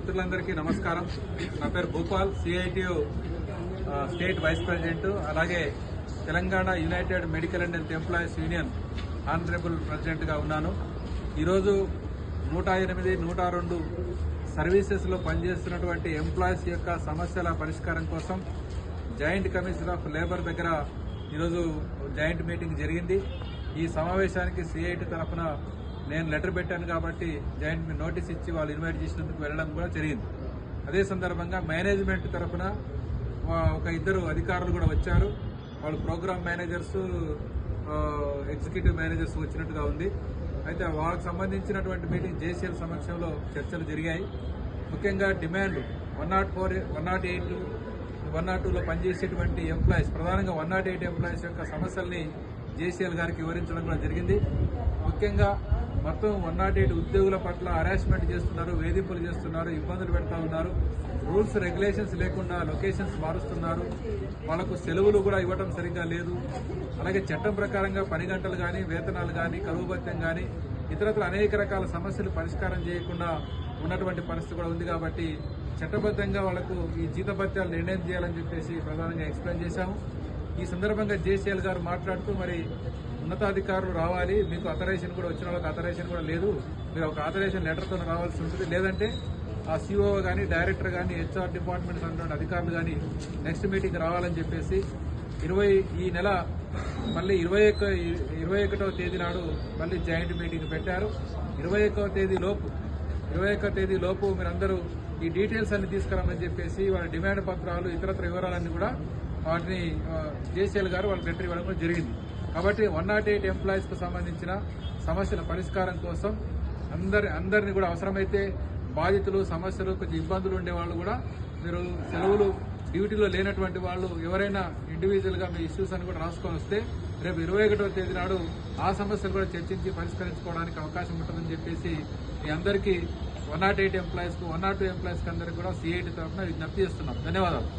మిత్రులందరికీ నమస్కారం. నా పేరు Bhupal, CITU state vice president, అలాగే Telangana united medical and health employees union honourable ప్రెసిడెంట్గా ఉన్నాను. ఈరోజు 108, 102 సర్వీసెస్లో పనిచేస్తున్నటువంటి ఎంప్లాయీస్ యొక్క సమస్యల పరిష్కారం కోసం జాయింట్ కమిషన్ ఆఫ్ లేబర్ దగ్గర ఈరోజు జాయింట్ మీటింగ్ జరిగింది. ఈ సమావేశానికి సిఐటి తరఫున నేను లెటర్ పెట్టాను కాబట్టి జాయింట్ నోటీస్ ఇచ్చి వాళ్ళు ఇన్వైట్ చేసినందుకు వెళ్ళడం కూడా జరిగింది. అదే సందర్భంగా మేనేజ్మెంట్ తరఫున ఒక 2 అధికారులు కూడా వచ్చారు. వాళ్ళు ప్రోగ్రామ్ మేనేజర్స్, ఎగ్జిక్యూటివ్ మేనేజర్స్ వచ్చినట్టుగా ఉంది. అయితే వాళ్ళకి సంబంధించినటువంటి మీటింగ్ జేసీఎల్ సమక్షంలో చర్చలు జరిగాయి. ముఖ్యంగా డిమాండ్ 104, 108, 102లో పనిచేసేటువంటి ఎంప్లాయీస్, ప్రధానంగా 108 ఎంప్లాయీస్ యొక్క సమస్యల్ని జేసీఎల్ గారికి వివరించడం కూడా జరిగింది. ముఖ్యంగా మొత్తం 108 ఉద్యోగుల పట్ల హరాస్మెంట్ చేస్తున్నారు, వేధింపులు చేస్తున్నారు, ఇబ్బందులు పెడతా ఉన్నారు. రూల్స్ రెగ్యులేషన్స్ లేకుండా లొకేషన్స్ మారుస్తున్నారు. వాళ్లకు సెలవులు కూడా ఇవ్వడం సరిగ్గా లేదు. అలాగే చట్టం ప్రకారంగా పని గంటలు కానీ, వేతనాలు కానీ, కరువు భత్యం కానీ, ఇతరత్ర అనేక రకాల సమస్యలు పరిష్కారం చేయకుండా ఉన్నటువంటి పరిస్థితి కూడా ఉంది. కాబట్టి చట్టబద్ధంగా వాళ్లకు ఈ జీతభత్యాలు నిర్ణయం చేయాలని చెప్పేసి ప్రధానంగా ఎక్స్ప్లెయిన్ చేశాము. ఈ సందర్భంగా జేసీఎల్ గారు మాట్లాడుతూ, మరి ఉన్నతాధికారులు రావాలి, మీకు అథరైజేషన్ కూడా వచ్చిన వాళ్ళకి అథరైజేషన్ కూడా లేదు, మీరు ఒక అథరైజేషన్ లెటర్తో రావాల్సి ఉంటుంది, లేదంటే ఆ సిఓ కానీ, డైరెక్టర్ కానీ, హెచ్ఆర్ డిపార్ట్మెంట్ ఉన్నటువంటి అధికారులు కానీ నెక్స్ట్ మీటింగ్ రావాలని చెప్పేసి ఈ నెల మళ్ళీ 21వ తేదీ నాడు మళ్ళీ జాయింట్ మీటింగ్ పెట్టారు. 21వ తేదీ లోపు మీరందరూ ఈ డీటెయిల్స్ అన్ని తీసుకురామని చెప్పేసి వాళ్ళ డిమాండ్ పత్రాలు, ఇతరత్ర వివరాలన్నీ కూడా వాటిని జేసీఎల్ గారు వాళ్ళకి లెటర్ ఇవ్వడం కూడా జరిగింది. కాబట్టి 108 ఎంప్లాయీస్ కు సంబంధించిన సమస్యల పరిష్కారం కోసం అందరినీ కూడా, అవసరమైతే బాధితులు, సమస్యలు, కొంచెం ఇబ్బందులు ఉండే వాళ్ళు కూడా, మీరు సెలవులు డ్యూటీలో లేనటువంటి వాళ్ళు ఎవరైనా ఇండివిజువల్ గా మీ ఇష్యూస్ అని కూడా రాసుకొని వస్తే రేపు 21వ తేదీ నాడు ఆ సమస్యలు కూడా చర్చించి పరిష్కరించుకోవడానికి అవకాశం ఉంటుందని చెప్పేసి మీ అందరికీ 108 ఎంప్లాయీస్ కు, 102 ఎంప్లాయీస్ కి అందరికీ కూడా సిఐటి తరఫున విజ్ఞప్తి చేస్తున్నాం. ధన్యవాదాలు.